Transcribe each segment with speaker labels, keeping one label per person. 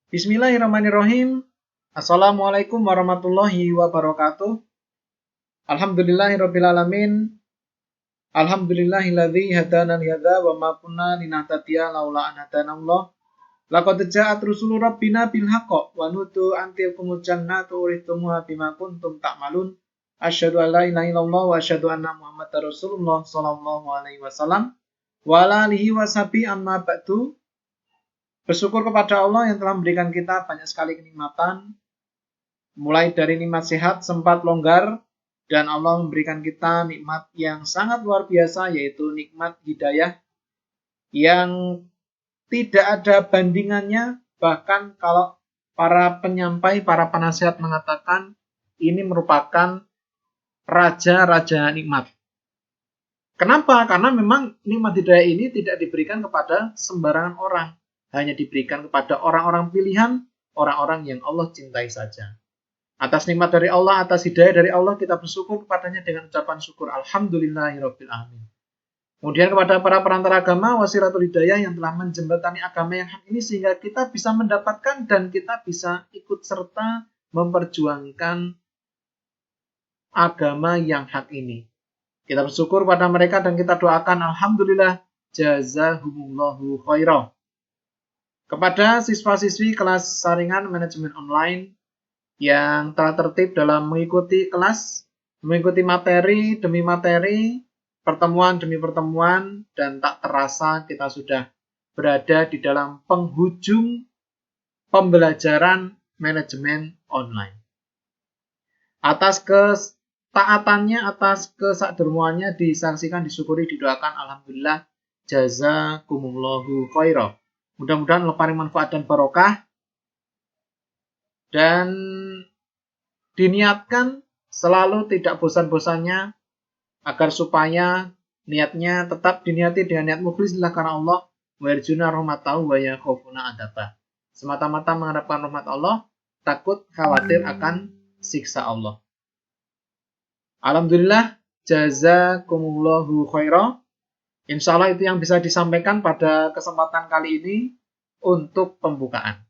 Speaker 1: Bismillahirrahmanirrahim. Assalamualaikum warahmatullahi wabarakatuh. Alhamdulillahirabbil alamin. Alhamdulillahilladzi hadana lihadza wa ma kunna linahtadiya laula an hadanallah. Laqad ja'at rusulu rabbina bil haqq wa nutu antilkumul jannatu urithumuha bima kuntum ta'malun. Asyhadu an la ilaha illallah wa asyhadu anna Muhammadar Rasulullah sallallahu alaihi wasallam wa ala alihi washabi amma ba'du. Bersyukur kepada Allah yang telah memberikan kita banyak sekali kenikmatan, mulai dari nikmat sehat, sempat longgar, dan Allah memberikan kita nikmat yang sangat luar biasa, yaitu nikmat hidayah yang tidak ada bandingannya. Bahkan kalau para penyampai, para penasihat mengatakan ini merupakan raja-raja nikmat. Kenapa? Karena memang nikmat hidayah ini tidak diberikan kepada sembarangan orang. Hanya diberikan kepada orang-orang pilihan, orang-orang yang Allah cintai saja. Atas nikmat dari Allah, atas hidayah dari Allah, kita bersyukur kepadanya dengan ucapan syukur. Alhamdulillahirabbil alamin. Kemudian kepada para perantara agama, wasilatul hidayah yang telah menjembatani agama yang hak ini, sehingga kita bisa mendapatkan dan kita bisa ikut serta memperjuangkan agama yang hak ini. Kita bersyukur pada mereka dan kita doakan alhamdulillah jazahumullahu khairah. Kepada siswa-siswi kelas saringan manajemen online yang telah tertib dalam mengikuti kelas, mengikuti materi demi materi, pertemuan demi pertemuan, dan tak terasa kita sudah berada di dalam penghujung pembelajaran manajemen online. Atas ketaatannya, atas kesakdermuannya disaksikan, disyukuri, didoakan alhamdulillah jazakumullahu khairah. Mudah-mudahan Allah paling manfaat dan barokah, dan diniatkan selalu tidak bosan-bosannya agar supaya niatnya tetap diniati dengan niat mukhlis lillah karena Allah, wa yarjuna rahmatahu wa yakhafuna adzabah. Semata-mata mengharapkan rahmat Allah, takut khawatir akan siksa Allah. Alhamdulillah jazakumullahu khairah. Insya Allah itu yang bisa disampaikan pada kesempatan kali ini untuk pembukaan.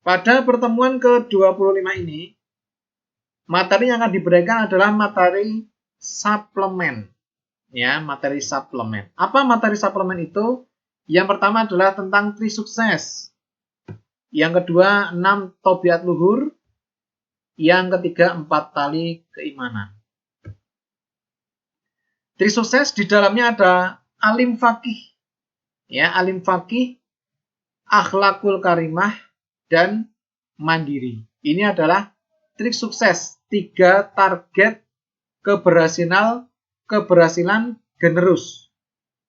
Speaker 1: Pada pertemuan ke-25 ini, materi yang akan diberikan adalah materi suplemen. Ya, materi suplemen. Apa materi suplemen itu? Yang pertama adalah tentang tri sukses. Yang kedua, 6 tabiat luhur. Yang ketiga, 4 tali keimanan. Tri sukses di dalamnya ada alim fakih, ya, alim fakih, akhlakul karimah, dan mandiri. Ini adalah trik sukses, 3 target keberhasilan generus,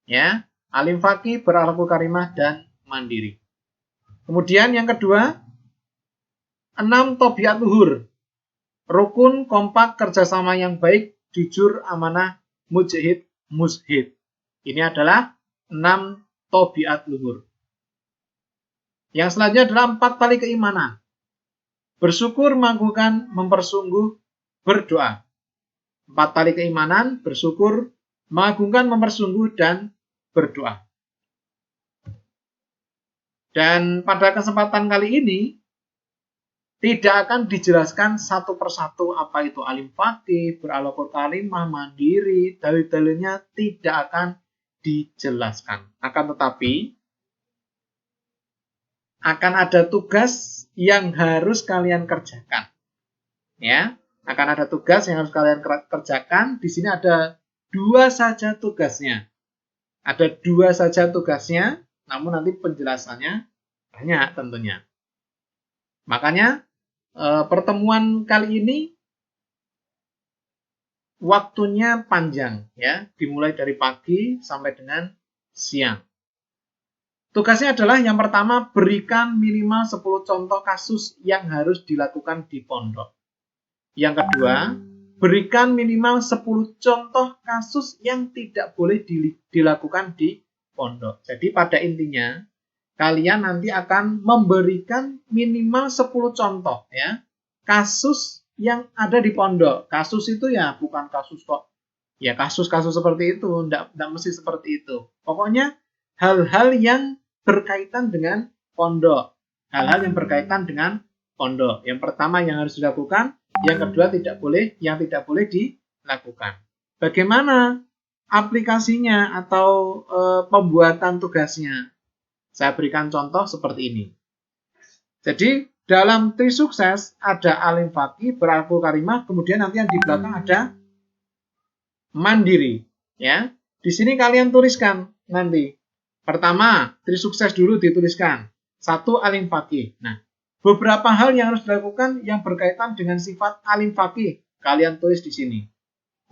Speaker 1: ya, alim fakih, berakhlakul karimah, dan mandiri. Kemudian yang kedua, 6 tabiat luhur, rukun, kompak, kerjasama yang baik, jujur, amanah, mujahid, mushid. Ini adalah 6 tabiat luhur. Yang selanjutnya adalah 4 tali keimanan. Bersyukur, mengagungkan, mempersungguh, berdoa. 4 tali keimanan, bersyukur, mengagungkan, mempersungguh, dan berdoa. Dan pada kesempatan kali ini tidak akan dijelaskan satu persatu apa itu alim fakih, berakhlakul karimah, mandiri, dalil-dalilnya tidak akan dijelaskan. Akan tetapi akan ada tugas yang harus kalian kerjakan. Ya, akan ada tugas yang harus kalian kerjakan. Di sini ada 2 saja tugasnya. Ada 2 saja tugasnya, namun nanti penjelasannya banyak tentunya. Makanya pertemuan kali ini waktunya panjang, ya, dimulai dari pagi sampai dengan siang. Tugasnya adalah yang pertama, berikan minimal 10 contoh kasus yang harus dilakukan di pondok. Yang kedua, berikan minimal 10 contoh kasus yang tidak boleh dilakukan di pondok. Jadi pada intinya kalian nanti akan memberikan minimal 10 contoh, ya, kasus yang ada di pondok. Kasus itu ya bukan kasus kok, ya kasus-kasus seperti itu, enggak mesti seperti itu. Pokoknya hal-hal yang berkaitan dengan pondok. Hal-hal yang berkaitan dengan pondok. Yang pertama yang harus dilakukan, yang kedua yang tidak boleh dilakukan. Bagaimana aplikasinya atau pembuatan tugasnya? Saya berikan contoh seperti ini. Jadi dalam tri sukses ada alim faqih, berakhlakul karimah, kemudian nanti yang di belakang ada mandiri. Ya, di sini kalian tuliskan nanti. Pertama, tri sukses dulu dituliskan. 1 alim faqih. Nah, beberapa hal yang harus dilakukan yang berkaitan dengan sifat alim faqih, kalian tulis di sini.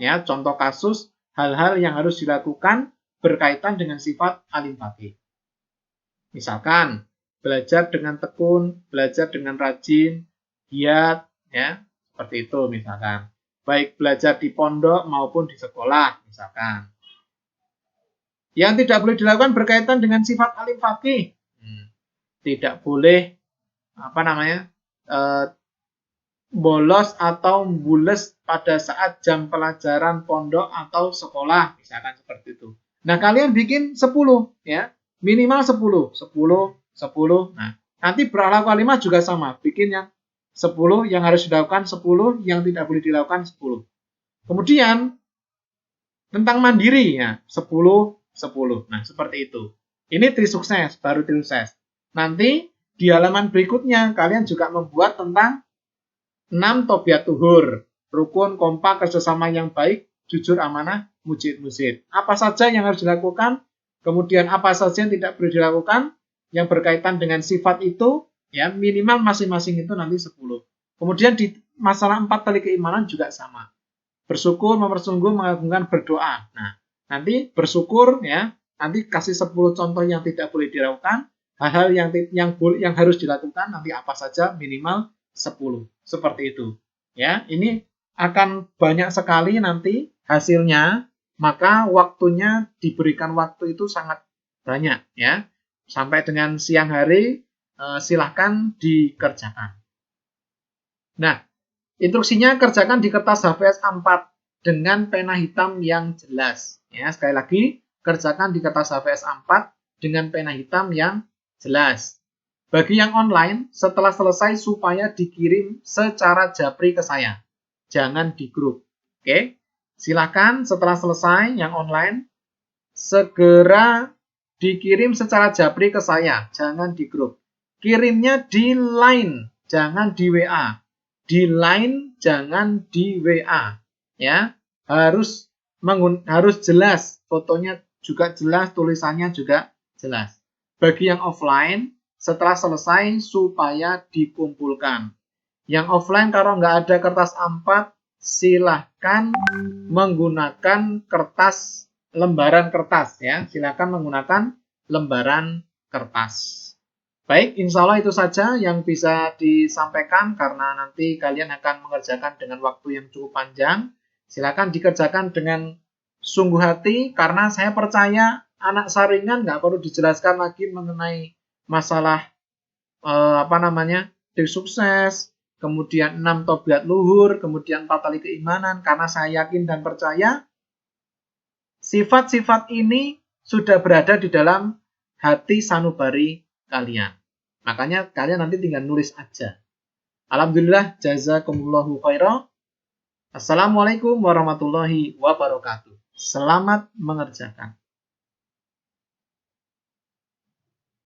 Speaker 1: Ya, contoh kasus hal-hal yang harus dilakukan berkaitan dengan sifat alim faqih. Misalkan belajar dengan tekun, belajar dengan rajin, giat, ya, seperti itu misalkan. Baik belajar di pondok maupun di sekolah, misalkan. Yang tidak boleh dilakukan berkaitan dengan sifat alim faqih. Tidak boleh bolos atau bules pada saat jam pelajaran pondok atau sekolah, misalkan seperti itu. Nah, kalian bikin 10 ya. Minimal 10. Nah, nanti berakhlakul karimah juga sama, bikin yang 10 yang harus dilakukan 10, yang tidak boleh dilakukan 10. Kemudian tentang mandiri ya, 10. Nah, seperti itu. Ini tri sukses, baru tri sukses. Nanti di halaman berikutnya kalian juga membuat tentang 6 tobiat tuhur, rukun, kompak, kerjasama yang baik, jujur, amanah, mujid. Apa saja yang harus dilakukan, kemudian apa saja yang tidak boleh dilakukan, yang berkaitan dengan sifat itu, ya minimal masing-masing itu nanti 10. Kemudian di masalah 4 tali keimanan juga sama. Bersyukur, mempersungguh, mengagungkan, berdoa. Nah, nanti bersyukur ya, nanti kasih 10 contoh yang tidak boleh dilakukan, hal-hal yang harus dilakukan nanti apa saja minimal 10. Seperti itu. Ya, ini akan banyak sekali nanti hasilnya, maka waktunya diberikan waktu itu sangat banyak ya. Sampai dengan siang hari silahkan dikerjakan. Nah, instruksinya kerjakan di kertas HVS A4 dengan pena hitam yang jelas. Ya, sekali lagi, kerjakan di kertas HVS A4 dengan pena hitam yang jelas. Bagi yang online, setelah selesai supaya dikirim secara japri ke saya. Jangan di grup. Oke? Silakan setelah selesai yang online, segera dikirim secara japri ke saya. Jangan di grup. Kirimnya di Line, jangan di WA. Di Line, jangan di WA. Ya, harus jelas. Fotonya juga jelas, tulisannya juga jelas. Bagi yang offline, setelah selesai supaya dikumpulkan. Yang offline kalau nggak ada kertas A4, silahkan menggunakan lembaran kertas ya. Silahkan menggunakan lembaran kertas. Baik, insya Allah itu saja yang bisa disampaikan karena nanti kalian akan mengerjakan dengan waktu yang cukup panjang. Silahkan dikerjakan dengan sungguh hati karena saya percaya anak saringan nggak perlu dijelaskan lagi mengenai masalah tri sukses, kemudian 6 tobiat luhur, kemudian 4 tali keimanan, karena saya yakin dan percaya sifat-sifat ini sudah berada di dalam hati sanubari kalian. Makanya kalian nanti tinggal nulis aja. Alhamdulillah, jazakumullahu khairan. Assalamualaikum warahmatullahi wabarakatuh. Selamat mengerjakan.